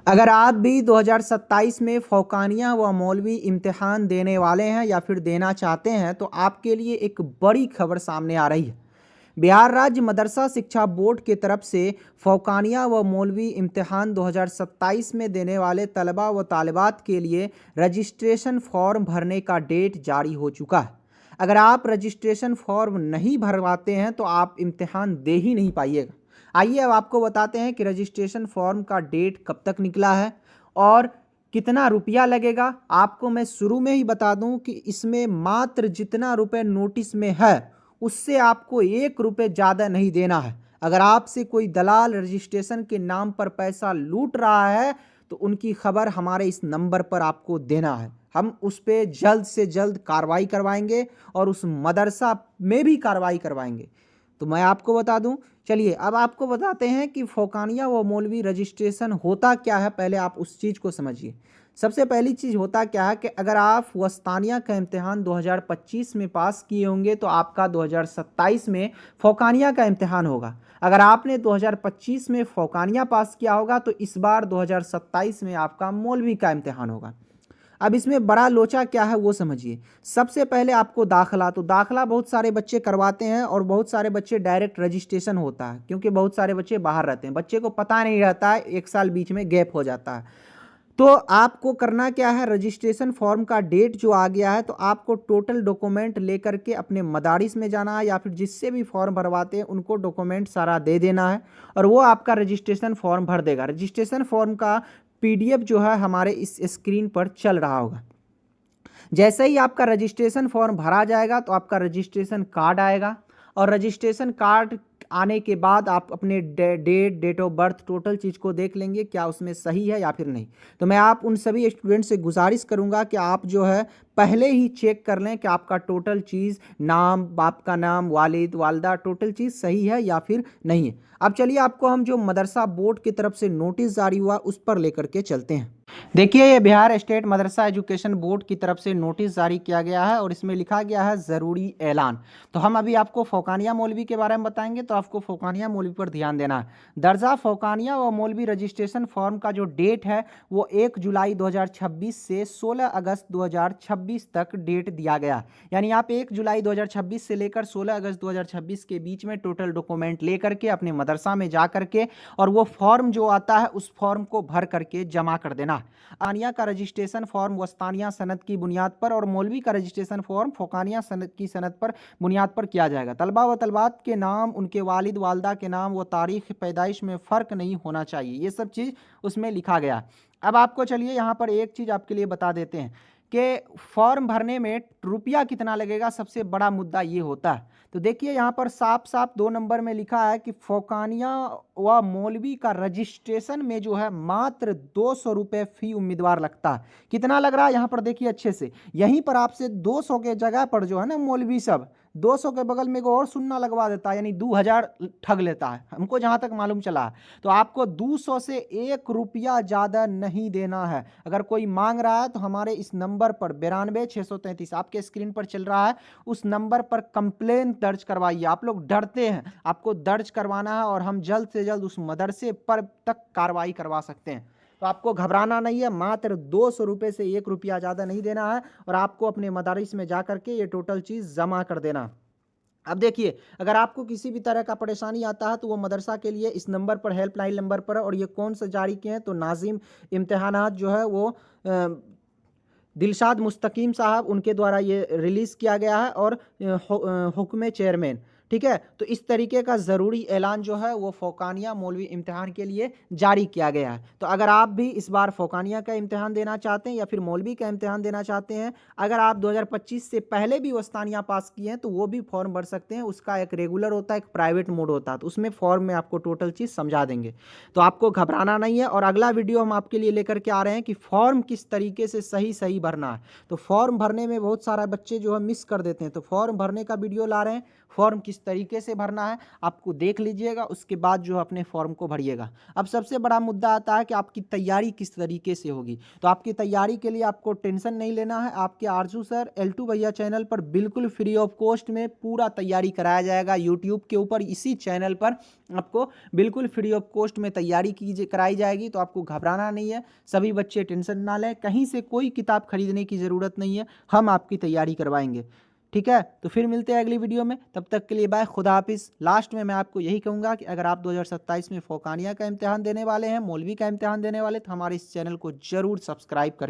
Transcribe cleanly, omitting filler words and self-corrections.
अगर आप भी 2027 में फौकानिया व मौलवी इम्तिहान देने वाले हैं या फिर देना चाहते हैं तो आपके लिए एक बड़ी खबर सामने आ रही है। बिहार राज्य मदरसा शिक्षा बोर्ड की तरफ से फौकानिया व मौलवी इम्तिहान 2027 में देने वाले तलबा व तालिबात के लिए रजिस्ट्रेशन फॉर्म भरने का डेट जारी हो चुका है। अगर आप रजिस्ट्रेशन फॉर्म नहीं भरवाते हैं तो आप इम्तिहान दे ही नहीं पाइएगा। आइए अब आपको बताते हैं कि रजिस्ट्रेशन फॉर्म का डेट कब तक निकला है और कितना रुपया लगेगा। आपको मैं शुरू में ही बता दूं कि इसमें मात्र जितना रुपए नोटिस में है उससे आपको 1 रुपये ज़्यादा नहीं देना है। अगर आपसे कोई दलाल रजिस्ट्रेशन के नाम पर पैसा लूट रहा है तो उनकी खबर हमारे इस नंबर पर आपको देना है। हम उस पर जल्द से जल्द कार्रवाई करवाएंगे और उस मदरसा में भी कार्रवाई करवाएंगे। तो मैं आपको बता दूं, चलिए अब आपको बताते हैं कि फौकानिया व मौलवी रजिस्ट्रेशन होता क्या है। पहले आप उस चीज़ को समझिए। सबसे पहली चीज़ होता क्या है कि अगर आप वस्तानिया का इम्तिहान 2025 में पास किए होंगे तो आपका 2027 में फौकानिया का इम्तिहान होगा। अगर आपने 2025 में फौकानिया पास किया होगा तो इस बार 2027 में आपका मौलवी का इम्तिहान होगा। अब इसमें बड़ा लोचा क्या है वो समझिए। सबसे पहले आपको दाखिला, तो दाखिला बहुत सारे बच्चे करवाते हैं और बहुत सारे बच्चे डायरेक्ट रजिस्ट्रेशन होता है, क्योंकि बहुत सारे बच्चे बाहर रहते हैं, बच्चे को पता नहीं रहता है, 1 साल बीच में गैप हो जाता है। तो आपको करना क्या है, रजिस्ट्रेशन फॉर्म का डेट जो आ गया है तो आपको टोटल डॉक्यूमेंट लेकर के अपने मदारिस में जाना है या फिर जिससे भी फॉर्म भरवाते हैं उनको डॉक्यूमेंट सारा दे देना है और वो आपका रजिस्ट्रेशन फॉर्म भर देगा। रजिस्ट्रेशन फॉर्म का पीडीएफ जो है हमारे इस स्क्रीन पर चल रहा होगा। जैसे ही आपका रजिस्ट्रेशन फॉर्म भरा जाएगा तो आपका रजिस्ट्रेशन कार्ड आएगा और रजिस्ट्रेशन कार्ड आने के बाद आप अपने डेट ऑफ बर्थ टोटल चीज़ को देख लेंगे क्या उसमें सही है या फिर नहीं। तो मैं आप उन सभी स्टूडेंट से गुजारिश करूंगा कि आप जो है पहले ही चेक कर लें कि आपका टोटल चीज़, नाम, बाप का नाम, वालिद वालदा, टोटल चीज़ सही है या फिर नहीं है। अब चलिए आपको हम जो मदरसा बोर्ड की तरफ से नोटिस जारी हुआ उस पर लेकर के चलते हैं। देखिए ये बिहार स्टेट मदरसा एजुकेशन बोर्ड की तरफ से नोटिस जारी किया गया है और इसमें लिखा गया है ज़रूरी ऐलान। तो हम अभी आपको फौकानिया मौलवी के बारे में बताएंगे, तो आपको फौकानिया मौलवी पर ध्यान देना है। दर्जा फौकानिया व मौलवी रजिस्ट्रेशन फॉर्म का जो डेट है वो 1 जुलाई 2026 से 16 अगस्त 2026 तक डेट दिया गया। यानी आप 1 जुलाई 2026 से लेकर 16 अगस्त 2026 के बीच में टोटल डॉक्यूमेंट लेकर के अपने मदरसा में जा करके और वो फॉर्म जो आता है उस फॉर्म को भर करके जमा कर देना। आनिया का रजिस्ट्रेशन फॉर्म वस्तानिया सनद की बुनियाद पर और मौलवी का रजिस्ट्रेशन फॉर्म फौकानिया सनद की सनद पर बुनियाद पर किया जाएगा। तलबा व तलबात के नाम, उनके वालिद वालदा के नाम व तारीख पैदाइश में फ़र्क नहीं होना चाहिए। ये सब चीज़ उसमें लिखा गया। अब आपको चलिए यहाँ पर एक चीज़ आपके लिए बता देते हैं कि फॉर्म भरने में रुपया कितना लगेगा। सबसे बड़ा मुद्दा ये होता है। तो देखिए यहाँ पर साफ साफ 2 नंबर में लिखा है कि फौकानिया व मौलवी का रजिस्ट्रेशन में जो है मात्र 200 रुपये फ़ी उम्मीदवार लगता है। कितना लग रहा है यहाँ पर देखिए अच्छे से। यहीं पर आपसे 200 के जगह पर जो है ना मौलवी सब 200 के बगल में एक और शून्य लगवा देता है, यानी 2000 ठग लेता है, हमको जहाँ तक मालूम चला है। तो आपको 200 से 1 रुपया ज़्यादा नहीं देना है। अगर कोई मांग रहा है तो हमारे इस नंबर पर 92 633 आपके स्क्रीन पर चल रहा है, उस नंबर पर कंप्लेन दर्ज करवाइए। आप लोग डरते हैं, आपको दर्ज करवाना है और हम जल्द से जल्द उस मदरसे पर तक कार्रवाई करवा सकते हैं। तो आपको घबराना नहीं है, मात्र 200 रुपये से 1 रुपया ज़्यादा नहीं देना है और आपको अपने मदारिस में जा करके ये टोटल चीज़ जमा कर देना। अब देखिए अगर आपको किसी भी तरह का परेशानी आता है तो वो मदरसा के लिए इस नंबर पर, हेल्पलाइन नंबर पर, और ये कौन सा जारी किए हैं तो नाजिम इम्तिहानात जो है वो दिलशाद मुस्तकीम साहब उनके द्वारा ये रिलीज़ किया गया है और हुक्म चेयरमैन, ठीक है। तो इस तरीके का ज़रूरी ऐलान जो है वो फौकानिया मौलवी इम्तिहान के लिए जारी किया गया है। तो अगर आप भी इस बार फौकानिया का इम्तिहान देना चाहते हैं या फिर मौलवी का इम्तिहान देना चाहते हैं, अगर आप 2025 से पहले भी वस्तानिया पास किए हैं तो वो भी फॉर्म भर सकते हैं। उसका एक रेगुलर होता है, एक प्राइवेट मोड होता है, तो उसमें फॉर्म में आपको टोटल चीज़ समझा देंगे। तो आपको घबराना नहीं है। और अगला वीडियो हम आपके लिए लेकर के आ रहे हैं कि फॉर्म किस तरीके से सही भरना है। तो फॉर्म भरने में बहुत सारा बच्चे जो है मिस कर देते हैं, तो फॉर्म भरने का वीडियो ला रहे हैं। फॉर्म किस तरीके से भरना है आपको देख लीजिएगा, उसके बाद जो अपने फॉर्म को भरिएगा। अब सबसे बड़ा मुद्दा आता है कि आपकी तैयारी किस तरीके से होगी। तो आपकी तैयारी के लिए आपको टेंशन नहीं लेना है, आपके आरजू सर L2 भैया चैनल पर बिल्कुल फ्री ऑफ कॉस्ट में पूरा तैयारी कराया जाएगा। यूट्यूब के ऊपर इसी चैनल पर आपको बिल्कुल फ्री ऑफ कॉस्ट में तैयारी कराई जाएगी, तो आपको घबराना नहीं है। सभी बच्चे टेंशन ना लें, कहीं से कोई किताब खरीदने की ज़रूरत नहीं है, हम आपकी तैयारी करवाएंगे। ठीक है, तो फिर मिलते हैं अगली वीडियो में, तब तक के लिए बाय, खुदा हाफिज़। लास्ट में मैं आपको यही कहूँगा कि अगर आप 2027 में फौकानिया का इम्तिहान देने वाले हैं, मौलवी का इम्तिहान देने वाले, तो हमारे इस चैनल को ज़रूर सब्सक्राइब कर